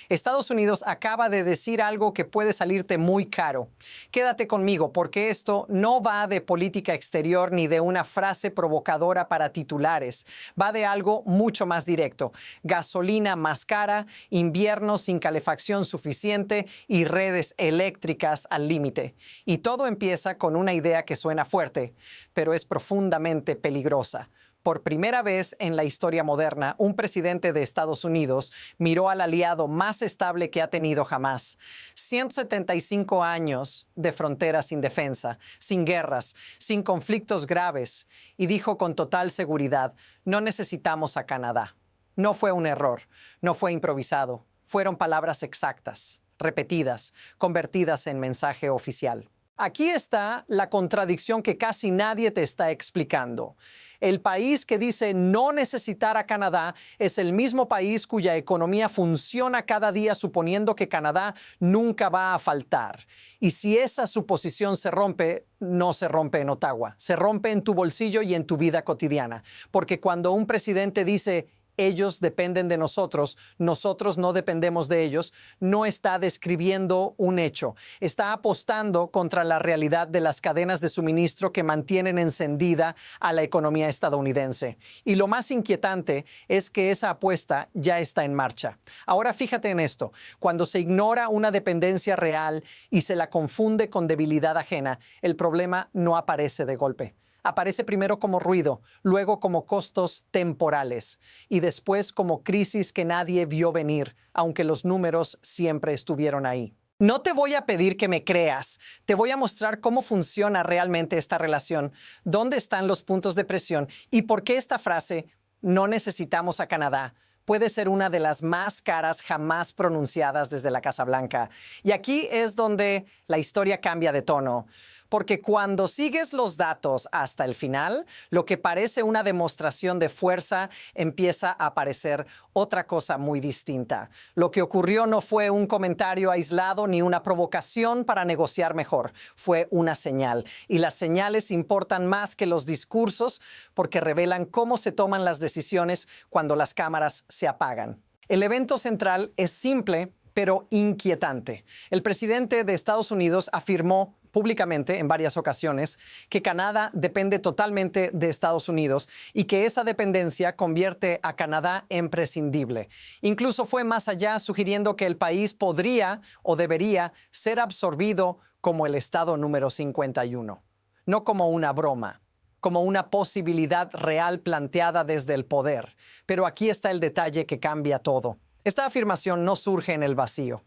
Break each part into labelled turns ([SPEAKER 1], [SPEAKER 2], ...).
[SPEAKER 1] Estados Unidos acaba de decir algo que puede salirte muy caro. Quédate conmigo porque esto no va de política exterior ni de una frase provocadora para titulares. Va de algo mucho más directo. Gasolina más cara, invierno sin calefacción suficiente y redes eléctricas al límite. Y todo empieza con una idea que suena fuerte, pero es profundamente peligrosa. Por primera vez en la historia moderna, un presidente de Estados Unidos miró al aliado más estable que ha tenido jamás. 175 años de frontera sin defensa, sin guerras, sin conflictos graves, y dijo con total seguridad: no necesitamos a Canadá. No fue un error, no fue improvisado, fueron palabras exactas, repetidas, convertidas en mensaje oficial. Aquí está la contradicción que casi nadie te está explicando. El país que dice no necesitar a Canadá es el mismo país cuya economía funciona cada día suponiendo que Canadá nunca va a faltar. Y si esa suposición se rompe, no se rompe en Ottawa, se rompe en tu bolsillo y en tu vida cotidiana. Porque cuando un presidente dice ellos dependen de nosotros, nosotros no dependemos de ellos, no está describiendo un hecho. Está apostando contra la realidad de las cadenas de suministro que mantienen encendida a la economía estadounidense. Y lo más inquietante es que esa apuesta ya está en marcha. Ahora fíjate en esto. Cuando se ignora una dependencia real y se la confunde con debilidad ajena, el problema no aparece de golpe. Aparece primero como ruido, luego como costos temporales y después como crisis que nadie vio venir, aunque los números siempre estuvieron ahí. No te voy a pedir que me creas, te voy a mostrar cómo funciona realmente esta relación, dónde están los puntos de presión y por qué esta frase, no necesitamos a Canadá, puede ser una de las más caras jamás pronunciadas desde la Casa Blanca. Y aquí es donde la historia cambia de tono. Porque cuando sigues los datos hasta el final, lo que parece una demostración de fuerza empieza a parecer otra cosa muy distinta. Lo que ocurrió no fue un comentario aislado ni una provocación para negociar mejor. Fue una señal. Y las señales importan más que los discursos porque revelan cómo se toman las decisiones cuando las cámaras se apagan. El evento central es simple, pero inquietante. El presidente de Estados Unidos afirmó públicamente en varias ocasiones que Canadá depende totalmente de Estados Unidos y que esa dependencia convierte a Canadá en prescindible. Incluso fue más allá, sugiriendo que el país podría o debería ser absorbido como el estado número 51, no como una broma, como una posibilidad real planteada desde el poder. Pero aquí está el detalle que cambia todo. Esta afirmación no surge en el vacío.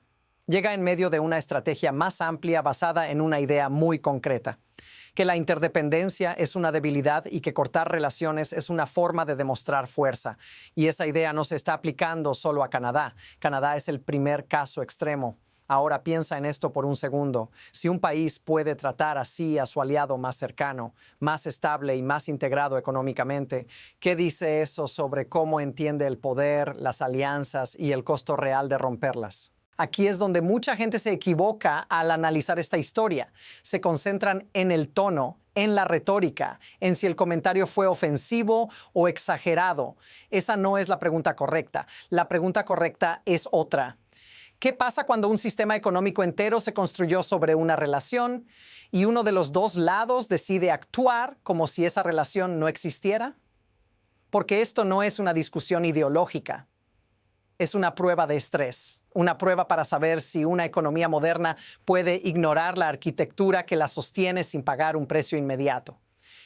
[SPEAKER 1] Llega en medio de una estrategia más amplia basada en una idea muy concreta: que la interdependencia es una debilidad y que cortar relaciones es una forma de demostrar fuerza. Y esa idea no se está aplicando solo a Canadá. Canadá es el primer caso extremo. Ahora piensa en esto por un segundo. Si un país puede tratar así a su aliado más cercano, más estable y más integrado económicamente, ¿qué dice eso sobre cómo entiende el poder, las alianzas y el costo real de romperlas? Aquí es donde mucha gente se equivoca al analizar esta historia. Se concentran en el tono, en la retórica, en si el comentario fue ofensivo o exagerado. Esa no es la pregunta correcta. La pregunta correcta es otra. ¿Qué pasa cuando un sistema económico entero se construyó sobre una relación y uno de los dos lados decide actuar como si esa relación no existiera? Porque esto no es una discusión ideológica. Es una prueba de estrés, una prueba para saber si una economía moderna puede ignorar la arquitectura que la sostiene sin pagar un precio inmediato.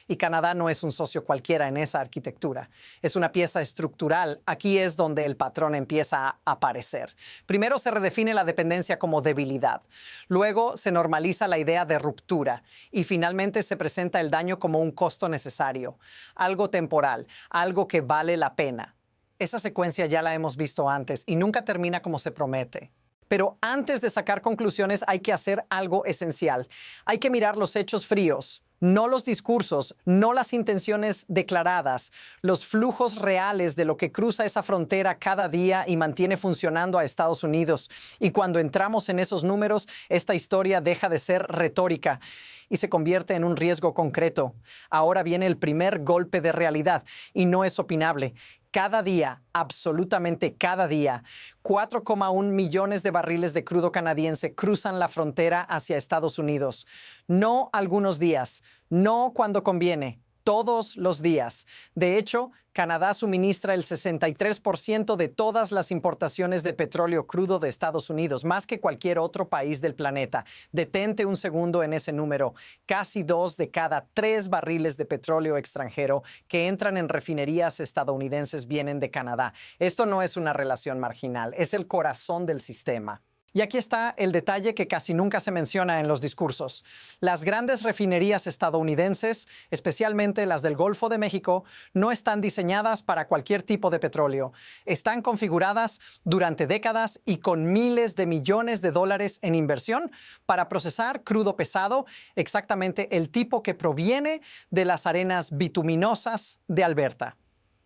[SPEAKER 1] Y Canadá no es un socio cualquiera en esa arquitectura. Es una pieza estructural. Aquí es donde el patrón empieza a aparecer. Primero se redefine la dependencia como debilidad. Luego se normaliza la idea de ruptura. Y finalmente se presenta el daño como un costo necesario, algo temporal, algo que vale la pena. Esa secuencia ya la hemos visto antes y nunca termina como se promete. Pero antes de sacar conclusiones hay que hacer algo esencial. Hay que mirar los hechos fríos, no los discursos, no las intenciones declaradas, los flujos reales de lo que cruza esa frontera cada día y mantiene funcionando a Estados Unidos. Y cuando entramos en esos números, esta historia deja de ser retórica y se convierte en un riesgo concreto. Ahora viene el primer golpe de realidad y no es opinable. Cada día, absolutamente cada día, 4,1 millones de barriles de crudo canadiense cruzan la frontera hacia Estados Unidos. No algunos días, no cuando conviene, todos los días. De hecho, Canadá suministra el 63% de todas las importaciones de petróleo crudo de Estados Unidos, más que cualquier otro país del planeta. Detente un segundo en ese número. Casi 2 de cada 3 barriles de petróleo extranjero que entran en refinerías estadounidenses vienen de Canadá. Esto no es una relación marginal, es el corazón del sistema. Y aquí está el detalle que casi nunca se menciona en los discursos. Las grandes refinerías estadounidenses, especialmente las del Golfo de México, no están diseñadas para cualquier tipo de petróleo. Están configuradas durante décadas y con miles de millones de dólares en inversión para procesar crudo pesado, exactamente el tipo que proviene de las arenas bituminosas de Alberta.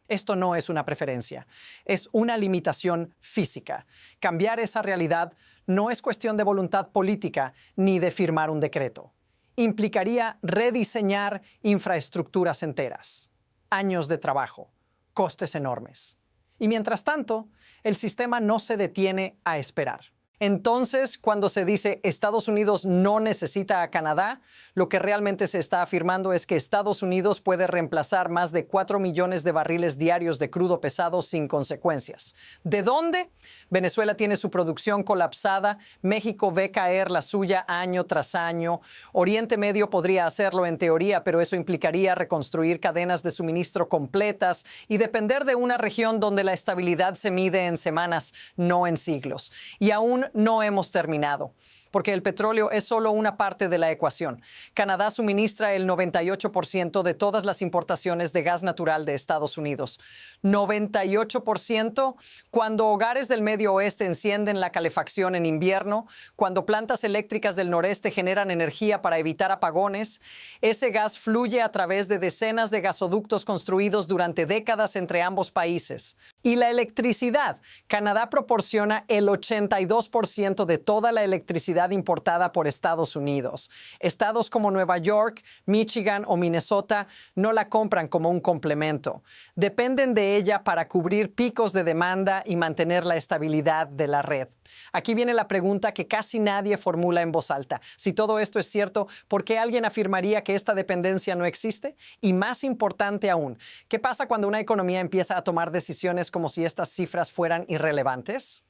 [SPEAKER 1] Esto no es una preferencia, es una limitación física. Cambiar esa realidad no es cuestión de voluntad política ni de firmar un decreto. Implicaría rediseñar infraestructuras enteras, años de trabajo, costes enormes. Y mientras tanto, el sistema no se detiene a esperar. Entonces, cuando se dice Estados Unidos no necesita a Canadá, lo que realmente se está afirmando es que Estados Unidos puede reemplazar más de 4 millones de barriles diarios de crudo pesado sin consecuencias. ¿De dónde? Venezuela tiene su producción colapsada, México ve caer la suya año tras año, Oriente Medio podría hacerlo en teoría, pero eso implicaría reconstruir cadenas de suministro completas y depender de una región donde la estabilidad se mide en semanas, no en siglos. Y aún no hemos terminado, porque el petróleo es solo una parte de la ecuación. Canadá suministra el 98% de todas las importaciones de gas natural de Estados Unidos. 98% cuando hogares del Medio Oeste encienden la calefacción en invierno, cuando plantas eléctricas del noreste generan energía para evitar apagones, ese gas fluye a través de decenas de gasoductos construidos durante décadas entre ambos países. Y la electricidad. Canadá proporciona el 82% de toda la electricidad importada por Estados Unidos. Estados como Nueva York, Michigan o Minnesota no la compran como un complemento. Dependen de ella para cubrir picos de demanda y mantener la estabilidad de la red. Aquí viene la pregunta que casi nadie formula en voz alta. Si todo esto es cierto, ¿por qué alguien afirmaría que esta dependencia no existe? Y más importante aún, ¿qué pasa cuando una economía empieza a tomar decisiones como si estas cifras fueran irrelevantes?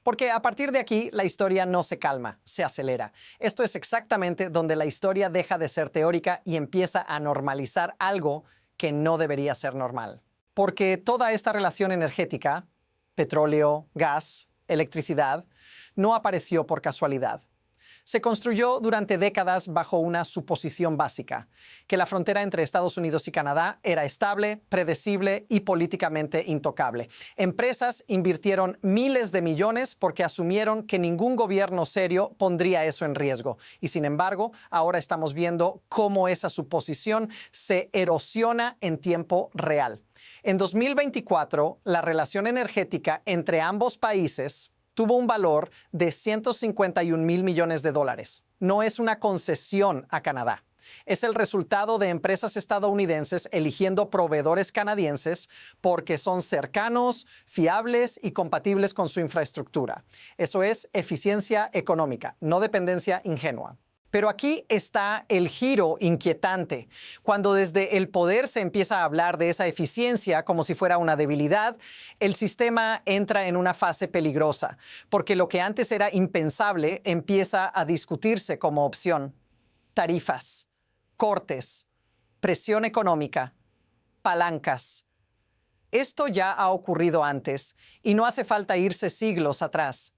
[SPEAKER 1] Porque a partir de aquí la historia no se calma, se acelera. Esto es exactamente donde la historia deja de ser teórica y empieza a normalizar algo que no debería ser normal. Porque toda esta relación energética, petróleo, gas, electricidad, no apareció por casualidad. Se construyó durante décadas bajo una suposición básica, que la frontera entre Estados Unidos y Canadá era estable, predecible y políticamente intocable. Empresas invirtieron miles de millones porque asumieron que ningún gobierno serio pondría eso en riesgo. Y sin embargo, ahora estamos viendo cómo esa suposición se erosiona en tiempo real. En 2024, la relación energética entre ambos países tuvo un valor de 151 mil millones de dólares. No es una concesión a Canadá. Es el resultado de empresas estadounidenses eligiendo proveedores canadienses porque son cercanos, fiables y compatibles con su infraestructura. Eso es eficiencia económica, no dependencia ingenua. Pero aquí está el giro inquietante. Cuando desde el poder se empieza a hablar de esa eficiencia como si fuera una debilidad, el sistema entra en una fase peligrosa, porque lo que antes era impensable empieza a discutirse como opción. Tarifas, cortes, presión económica, palancas. Esto ya ha ocurrido antes y no hace falta irse siglos atrás.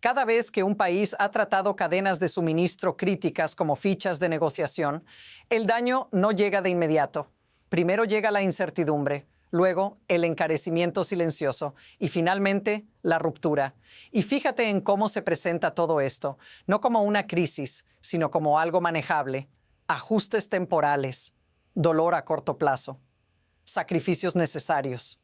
[SPEAKER 1] Cada vez que un país ha tratado cadenas de suministro críticas como fichas de negociación, el daño no llega de inmediato. Primero llega la incertidumbre, luego el encarecimiento silencioso y finalmente la ruptura. Y fíjate en cómo se presenta todo esto, no como una crisis, sino como algo manejable, ajustes temporales, dolor a corto plazo, sacrificios necesarios.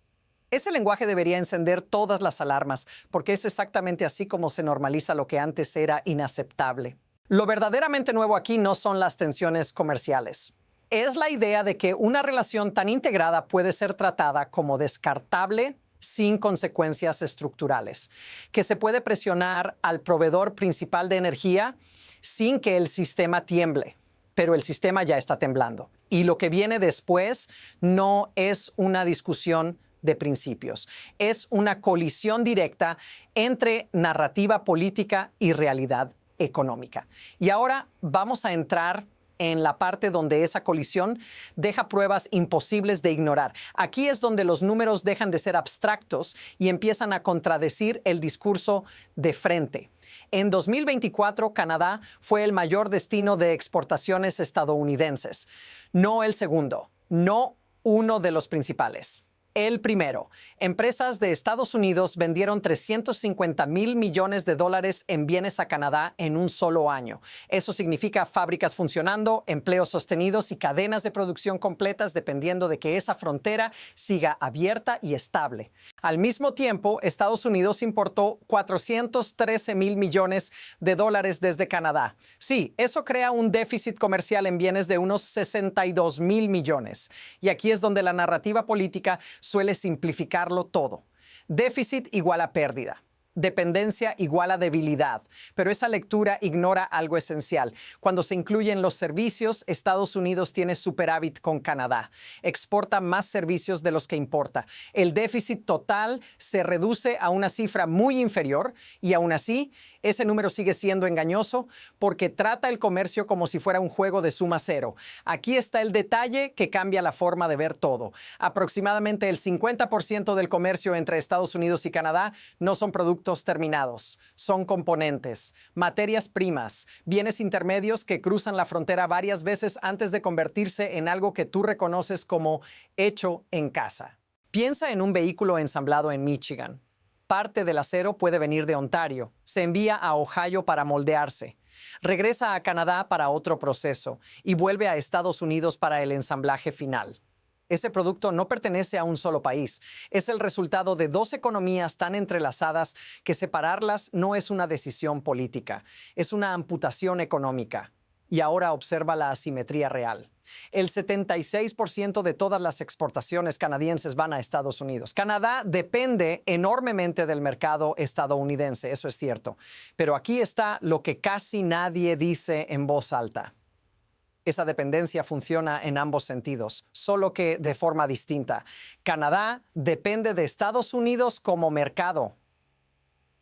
[SPEAKER 1] Ese lenguaje debería encender todas las alarmas, porque es exactamente así como se normaliza lo que antes era inaceptable. Lo verdaderamente nuevo aquí no son las tensiones comerciales. es la idea de que una relación tan integrada puede ser tratada como descartable sin consecuencias estructurales, que se puede presionar al proveedor principal de energía sin que el sistema tiemble, pero el sistema ya está temblando. Y lo que viene después no es una discusión de principios, es una colisión directa entre narrativa política y realidad económica. Y ahora vamos a entrar en la parte donde esa colisión deja pruebas imposibles de ignorar. Aquí es donde los números dejan de ser abstractos y empiezan a contradecir el discurso de frente. En 2024, Canadá fue el mayor destino de exportaciones estadounidenses. No el segundo, no uno de los principales. El primero, empresas de Estados Unidos vendieron 350,000 millones de dólares en bienes a Canadá en un solo año. Eso significa fábricas funcionando, empleos sostenidos y cadenas de producción completas dependiendo de que esa frontera siga abierta y estable. Al mismo tiempo, Estados Unidos importó 413,000 millones de dólares desde Canadá. Sí, eso crea un déficit comercial en bienes de unos 62,000 millones. Y aquí es donde la narrativa política suele simplificarlo todo. Déficit igual a pérdida. Dependencia igual a debilidad. Pero esa lectura ignora algo esencial. Cuando se incluyen los servicios, Estados Unidos tiene superávit con Canadá. Exporta más servicios de los que importa. El déficit total se reduce a una cifra muy inferior y aún así, ese número sigue siendo engañoso porque trata el comercio como si fuera un juego de suma cero. Aquí está el detalle que cambia la forma de ver todo. Aproximadamente el 50% del comercio entre Estados Unidos y Canadá no son productos terminados, son componentes, materias primas, bienes intermedios que cruzan la frontera varias veces antes de convertirse en algo que tú reconoces como hecho en casa. Piensa en un vehículo ensamblado en Michigan. Parte del acero puede venir de Ontario, se envía a Ohio para moldearse, regresa a Canadá para otro proceso y vuelve a Estados Unidos para el ensamblaje final. Ese producto no pertenece a un solo país. Es el resultado de dos economías tan entrelazadas que separarlas no es una decisión política, es una amputación económica. Y ahora observa la asimetría real. El 76% de todas las exportaciones canadienses van a Estados Unidos. Canadá depende enormemente del mercado estadounidense, eso es cierto. Pero aquí está lo que casi nadie dice en voz alta. Esa dependencia funciona en ambos sentidos, solo que de forma distinta. Canadá depende de Estados Unidos como mercado.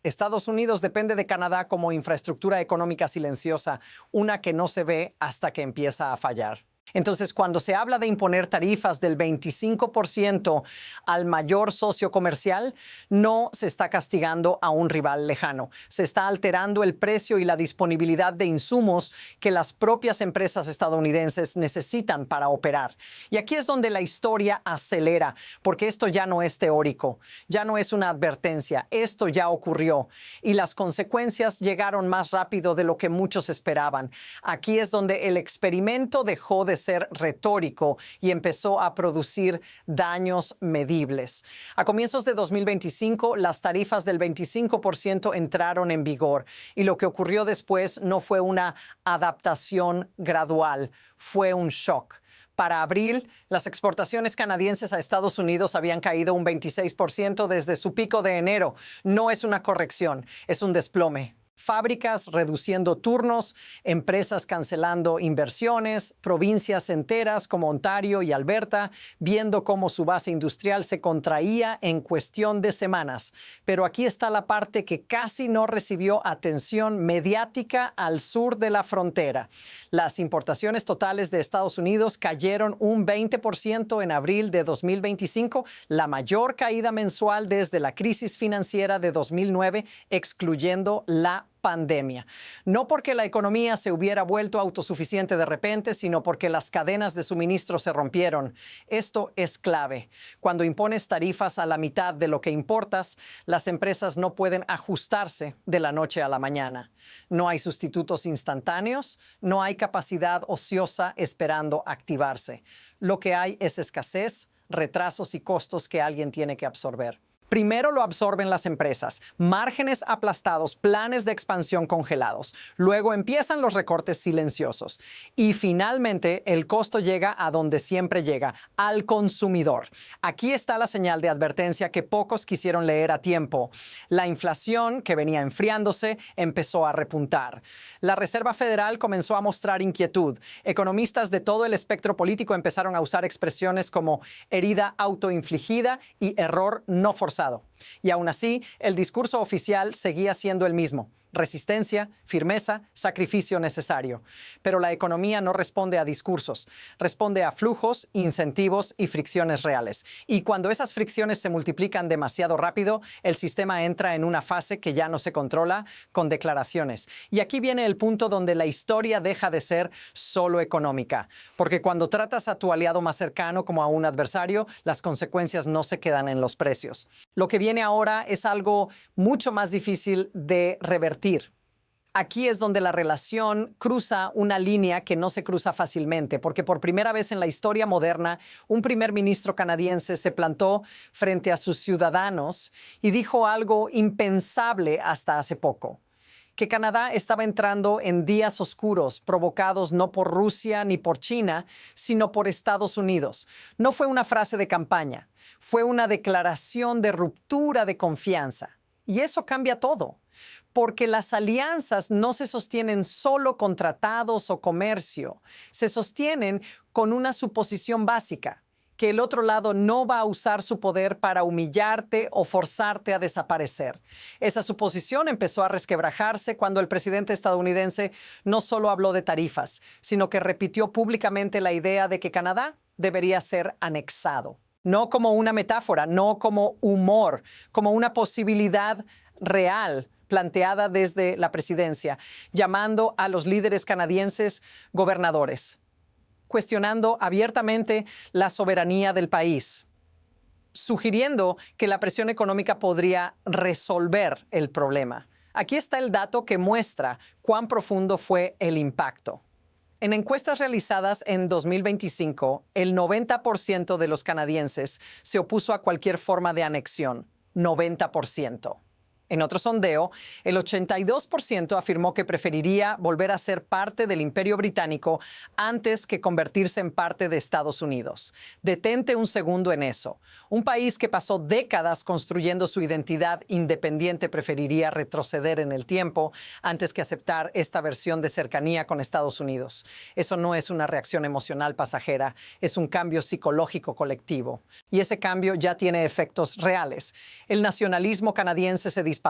[SPEAKER 1] Estados Unidos depende de Canadá como infraestructura económica silenciosa, una que no se ve hasta que empieza a fallar. Entonces, cuando se habla de imponer tarifas del 25% al mayor socio comercial, no se está castigando a un rival lejano. Se está alterando el precio y la disponibilidad de insumos que las propias empresas estadounidenses necesitan para operar. Y aquí es donde la historia acelera, porque esto ya no es teórico, ya no es una advertencia, esto ya ocurrió. Y las consecuencias llegaron más rápido de lo que muchos esperaban. Aquí es donde el experimento dejó de ser retórico y empezó a producir daños medibles. A comienzos de 2025, las tarifas del 25% entraron en vigor y lo que ocurrió después no fue una adaptación gradual, fue un shock. Para abril, las exportaciones canadienses a Estados Unidos habían caído un 26% desde su pico de enero. No es una corrección, es un desplome. Fábricas reduciendo turnos, empresas cancelando inversiones, provincias enteras como Ontario y Alberta viendo cómo su base industrial se contraía en cuestión de semanas. Pero aquí está la parte que casi no recibió atención mediática al sur de la frontera. Las importaciones totales de Estados Unidos cayeron un 20% en abril de 2025, la mayor caída mensual desde la crisis financiera de 2009, excluyendo la pandemia. No porque la economía se hubiera vuelto autosuficiente de repente, sino porque las cadenas de suministro se rompieron. Esto es clave. Cuando impones tarifas a la mitad de lo que importas, las empresas no pueden ajustarse de la noche a la mañana. No hay sustitutos instantáneos, no hay capacidad ociosa esperando activarse. Lo que hay es escasez, retrasos y costos que alguien tiene que absorber. Primero lo absorben las empresas, márgenes aplastados, planes de expansión congelados. Luego empiezan los recortes silenciosos. Y finalmente el costo llega a donde siempre llega, al consumidor. Aquí está la señal de advertencia que pocos quisieron leer a tiempo. La inflación, que venía enfriándose, empezó a repuntar. La Reserva Federal comenzó a mostrar inquietud. Economistas de todo el espectro político empezaron a usar expresiones como herida autoinfligida y error no forzado. Y aún así, el discurso oficial seguía siendo el mismo: resistencia, firmeza, sacrificio necesario. Pero la economía no responde a discursos, responde a flujos, incentivos y fricciones reales. Y cuando esas fricciones se multiplican demasiado rápido, el sistema entra en una fase que ya no se controla con declaraciones. Y aquí viene el punto donde la historia deja de ser solo económica. Porque cuando tratas a tu aliado más cercano como a un adversario, las consecuencias no se quedan en los precios. Lo que viene ahora es algo mucho más difícil de revertir. Aquí es donde la relación cruza una línea que no se cruza fácilmente, porque por primera vez en la historia moderna, un primer ministro canadiense se plantó frente a sus ciudadanos y dijo algo impensable hasta hace poco: que Canadá estaba entrando en días oscuros provocados no por Rusia ni por China, sino por Estados Unidos. No fue una frase de campaña, fue una declaración de ruptura de confianza. Y eso cambia todo, porque las alianzas no se sostienen solo con tratados o comercio, se sostienen con una suposición básica: que el otro lado no va a usar su poder para humillarte o forzarte a desaparecer. Esa suposición empezó a resquebrajarse cuando el presidente estadounidense no solo habló de tarifas, sino que repitió públicamente la idea de que Canadá debería ser anexado. No como una metáfora, no como humor, como una posibilidad real planteada desde la presidencia, llamando a los líderes canadienses gobernadores, cuestionando abiertamente la soberanía del país, sugiriendo que la presión económica podría resolver el problema. Aquí está el dato que muestra cuán profundo fue el impacto. En encuestas realizadas en 2025, el 90% de los canadienses se opuso a cualquier forma de anexión. 90%. En otro sondeo, el 82% afirmó que preferiría volver a ser parte del Imperio Británico antes que convertirse en parte de Estados Unidos. Detente un segundo en eso. Un país que pasó décadas construyendo su identidad independiente preferiría retroceder en el tiempo antes que aceptar esta versión de cercanía con Estados Unidos. Eso no es una reacción emocional pasajera, es un cambio psicológico colectivo. Y ese cambio ya tiene efectos reales. El nacionalismo canadiense se disparó.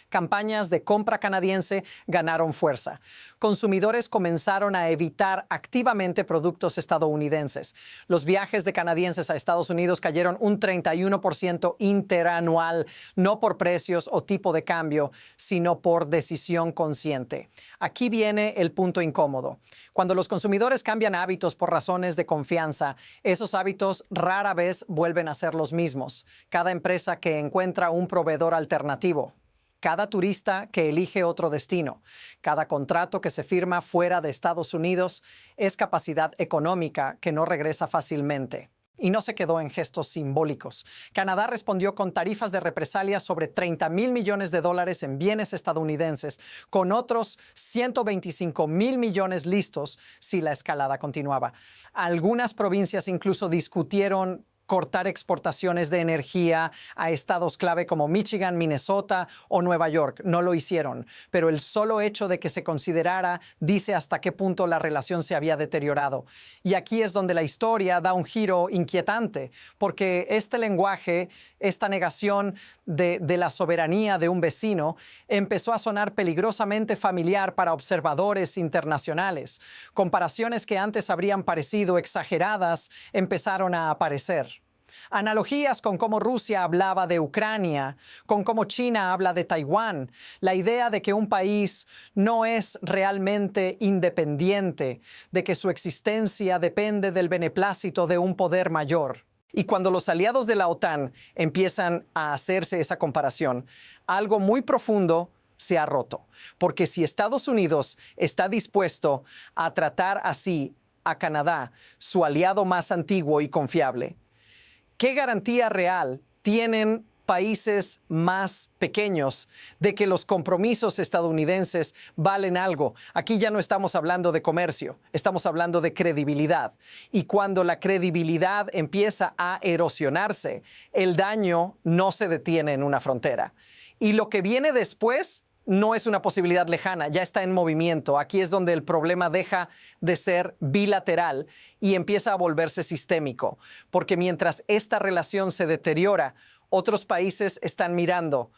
[SPEAKER 1] Campañas de compra canadiense ganaron fuerza. Consumidores comenzaron a evitar activamente productos estadounidenses. Los viajes de canadienses a Estados Unidos cayeron un 31% interanual, no por precios o tipo de cambio, sino por decisión consciente. Aquí viene el punto incómodo. Cuando los consumidores cambian hábitos por razones de confianza, esos hábitos rara vez vuelven a ser los mismos. Cada empresa que encuentra un proveedor alternativo, cada turista que elige otro destino, cada contrato que se firma fuera de Estados Unidos es capacidad económica que no regresa fácilmente. Y no se quedó en gestos simbólicos. Canadá respondió con tarifas de represalia sobre $30,000 millones en bienes estadounidenses, con otros $125,000 millones listos si la escalada continuaba. Algunas provincias incluso discutieron cortar exportaciones de energía a estados clave como Michigan, Minnesota o Nueva York. No lo hicieron, pero el solo hecho de que se considerara dice hasta qué punto la relación se había deteriorado. Y aquí es donde la historia da un giro inquietante, porque este lenguaje, esta negación de la soberanía de un vecino, empezó a sonar peligrosamente familiar para observadores internacionales. Comparaciones que antes habrían parecido exageradas empezaron a aparecer. Analogías con cómo Rusia hablaba de Ucrania, con cómo China habla de Taiwán, la idea de que un país no es realmente independiente, de que su existencia depende del beneplácito de un poder mayor. Y cuando los aliados de la OTAN empiezan a hacerse esa comparación, algo muy profundo se ha roto. Porque si Estados Unidos está dispuesto a tratar así a Canadá, su aliado más antiguo y confiable, ¿qué garantía real tienen países más pequeños de que los compromisos estadounidenses valen algo. Aquí ya no estamos hablando de comercio, estamos hablando de credibilidad. Y cuando la credibilidad empieza a erosionarse, el daño no se detiene en una frontera. Y lo que viene después no es una posibilidad lejana, ya está en movimiento. Aquí es donde el problema deja de ser bilateral y empieza a volverse sistémico, porque mientras esta relación se deteriora, otros países están mirando,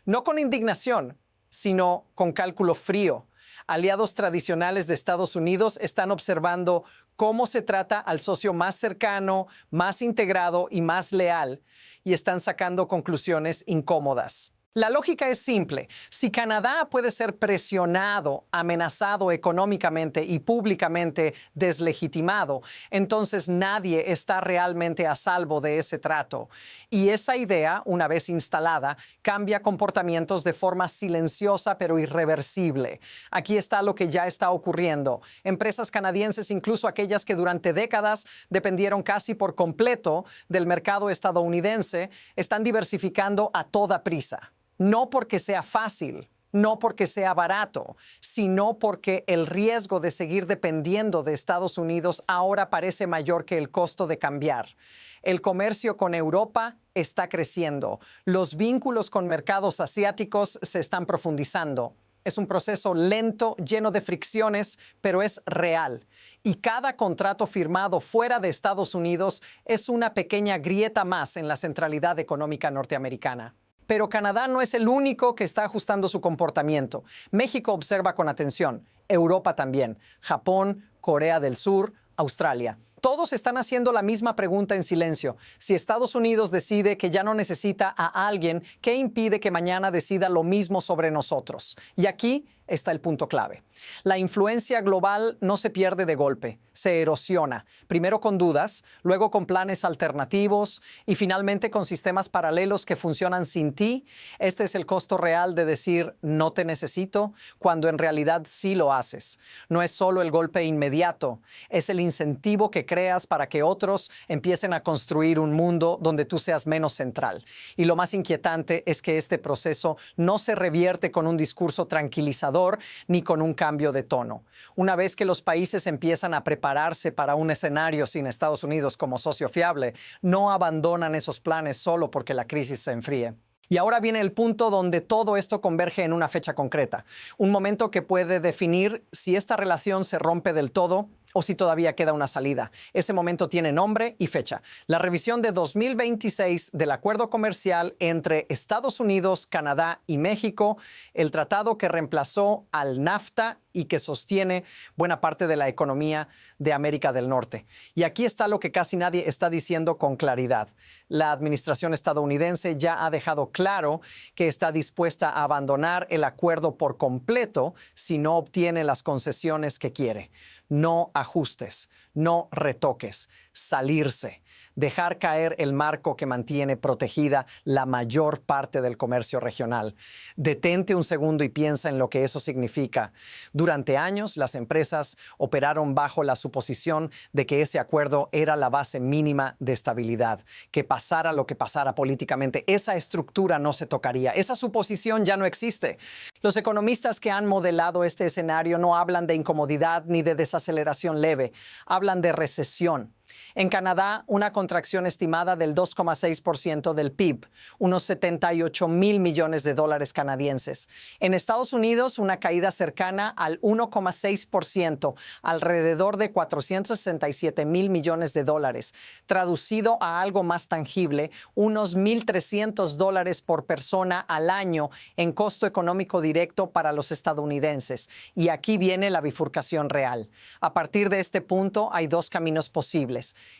[SPEAKER 1] no con indignación, sino con cálculo frío. Aliados tradicionales de Estados Unidos están observando cómo se trata al socio más cercano, más integrado y más leal, y están sacando conclusiones incómodas. La lógica es simple. Si Canadá puede ser presionado, amenazado económicamente y públicamente deslegitimado, entonces nadie está realmente a salvo de ese trato. Y esa idea, una vez instalada, cambia comportamientos de forma silenciosa pero irreversible. Aquí está lo que ya está ocurriendo. Empresas canadienses, incluso aquellas que durante décadas dependieron casi por completo del mercado estadounidense, están diversificando a toda prisa. No porque sea fácil, no porque sea barato, sino porque el riesgo de seguir dependiendo de Estados Unidos ahora parece mayor que el costo de cambiar. El comercio con Europa está creciendo. Los vínculos con mercados asiáticos se están profundizando. Es un proceso lento, lleno de fricciones, pero es real. Y cada contrato firmado fuera de Estados Unidos es una pequeña grieta más en la centralidad económica norteamericana. Pero Canadá no es el único que está ajustando su comportamiento. México observa con atención, Europa también, Japón, Corea del Sur, Australia. Todos están haciendo la misma pregunta en silencio. Si Estados Unidos decide que ya no necesita a alguien, ¿qué impide que mañana decida lo mismo sobre nosotros? Y aquí está el punto clave. La influencia global no se pierde de golpe, se erosiona. Primero con dudas, luego con planes alternativos y finalmente con sistemas paralelos que funcionan sin ti. Este es el costo real de decir no te necesito cuando en realidad sí lo haces. No es solo el golpe inmediato, es el incentivo que creas para que otros empiecen a construir un mundo donde tú seas menos central. Y lo más inquietante es que este proceso no se revierte con un discurso tranquilizador ni con un cambio de tono. Una vez que los países empiezan a prepararse para un escenario sin Estados Unidos como socio fiable, no abandonan esos planes solo porque la crisis se enfríe. Y ahora viene el punto donde todo esto converge en una fecha concreta, un momento que puede definir si esta relación se rompe del todo o si todavía queda una salida. Ese momento tiene nombre y fecha. La revisión de 2026 del acuerdo comercial entre Estados Unidos, Canadá y México, el tratado que reemplazó al NAFTA y que sostiene buena parte de la economía de América del Norte. Y aquí está lo que casi nadie está diciendo con claridad. La administración estadounidense ya ha dejado claro que está dispuesta a abandonar el acuerdo por completo si no obtiene las concesiones que quiere. No ajustes, no retoques, salirse, dejar caer el marco que mantiene protegida la mayor parte del comercio regional. Detente un segundo y piensa en lo que eso significa. Durante años, las empresas operaron bajo la suposición de que ese acuerdo era la base mínima de estabilidad, que pasara lo que pasara políticamente, esa estructura no se tocaría. Esa suposición ya no existe. Los economistas que han modelado este escenario no hablan de incomodidad ni de desaceleración leve, hablan de recesión. En Canadá, una contracción estimada del 2,6% del PIB, unos 78,000 millones de dólares canadienses. En Estados Unidos, una caída cercana al 1,6%, alrededor de 467,000 millones de dólares. Traducido a algo más tangible, unos 1,300 dólares por persona al año en costo económico directo para los estadounidenses. Y aquí viene la bifurcación real. A partir de este punto, hay dos caminos posibles.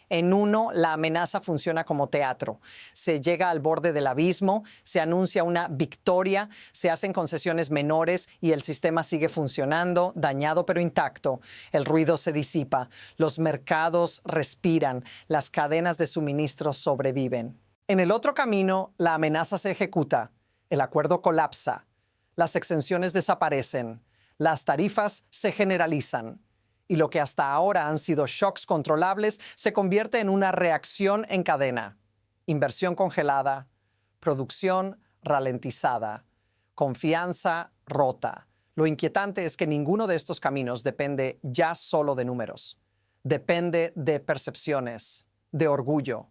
[SPEAKER 1] En uno, la amenaza funciona como teatro. Se llega al borde del abismo, se anuncia una victoria, se hacen concesiones menores y el sistema sigue funcionando, dañado pero intacto. El ruido se disipa, los mercados respiran, las cadenas de suministro sobreviven. En el otro camino, la amenaza se ejecuta, el acuerdo colapsa, las exenciones desaparecen, las tarifas se generalizan. Y lo que hasta ahora han sido shocks controlables se convierte en una reacción en cadena. Inversión congelada, producción ralentizada, confianza rota. Lo inquietante es que ninguno de estos caminos depende ya solo de números. Depende de percepciones, de orgullo,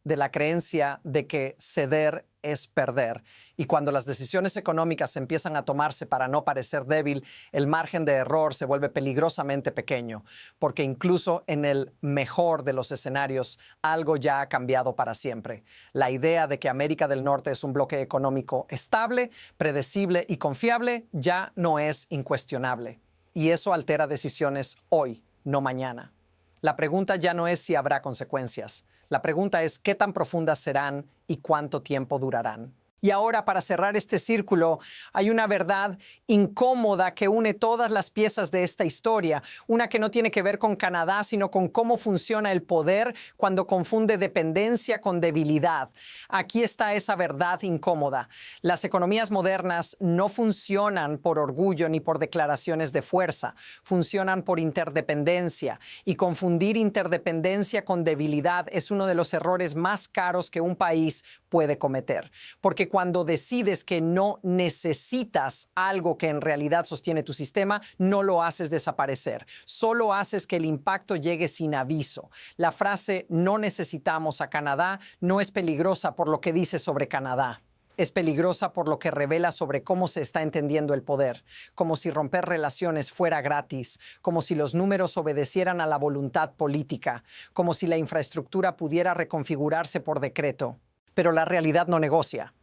[SPEAKER 1] de la creencia de que ceder es perder. Y cuando las decisiones económicas empiezan a tomarse para no parecer débil, el margen de error se vuelve peligrosamente pequeño, porque incluso en el mejor de los escenarios, algo ya ha cambiado para siempre. La idea de que América del Norte es un bloque económico estable, predecible y confiable ya no es incuestionable. Y eso altera decisiones hoy, no mañana. La pregunta ya no es si habrá consecuencias. La pregunta es qué tan profundas serán y cuánto tiempo durarán. Y ahora, para cerrar este círculo, hay una verdad incómoda que une todas las piezas de esta historia. Una que no tiene que ver con Canadá, sino con cómo funciona el poder cuando confunde dependencia con debilidad. Aquí está esa verdad incómoda. Las economías modernas no funcionan por orgullo ni por declaraciones de fuerza. Funcionan por interdependencia. Y confundir interdependencia con debilidad es uno de los errores más caros que un país puede cometer. Porque cuando decides que no necesitas algo que en realidad sostiene tu sistema, no lo haces desaparecer. Solo haces que el impacto llegue sin aviso. La frase "no necesitamos a Canadá" no es peligrosa por lo que dice sobre Canadá. Es peligrosa por lo que revela sobre cómo se está entendiendo el poder, como si romper relaciones fuera gratis, como si los números obedecieran a la voluntad política, como si la infraestructura pudiera reconfigurarse por decreto. Pero la realidad no negocia.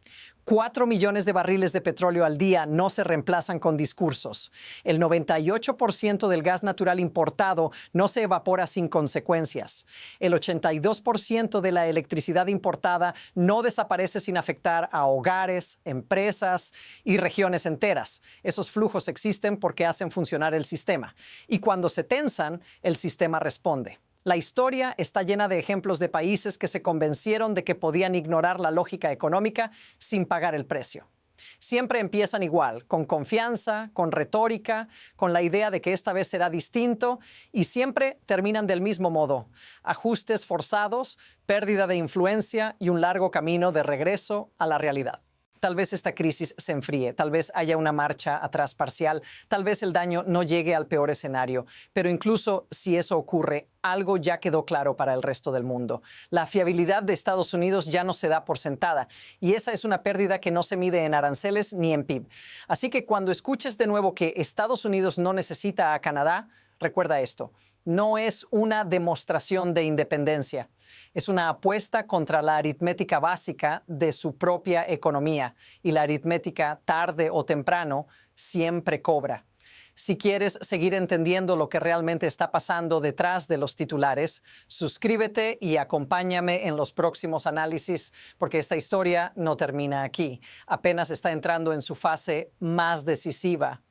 [SPEAKER 1] 4 millones de barriles de petróleo al día no se reemplazan con discursos. El 98% del gas natural importado no se evapora sin consecuencias. El 82% de la electricidad importada no desaparece sin afectar a hogares, empresas y regiones enteras. Esos flujos existen porque hacen funcionar el sistema. Y cuando se tensan, el sistema responde. La historia está llena de ejemplos de países que se convencieron de que podían ignorar la lógica económica sin pagar el precio. Siempre empiezan igual, con confianza, con retórica, con la idea de que esta vez será distinto, y siempre terminan del mismo modo: ajustes forzados, pérdida de influencia y un largo camino de regreso a la realidad. Tal vez esta crisis se enfríe, tal vez haya una marcha atrás parcial, tal vez el daño no llegue al peor escenario, pero incluso si eso ocurre, algo ya quedó claro para el resto del mundo. La fiabilidad de Estados Unidos ya no se da por sentada, y esa es una pérdida que no se mide en aranceles ni en PIB. Así que cuando escuches de nuevo que Estados Unidos no necesita a Canadá, recuerda esto: no es una demostración de independencia. Es una apuesta contra la aritmética básica de su propia economía. Y la aritmética, tarde o temprano, siempre cobra. Si quieres seguir entendiendo lo que realmente está pasando detrás de los titulares, suscríbete y acompáñame en los próximos análisis, porque esta historia no termina aquí. Apenas está entrando en su fase más decisiva.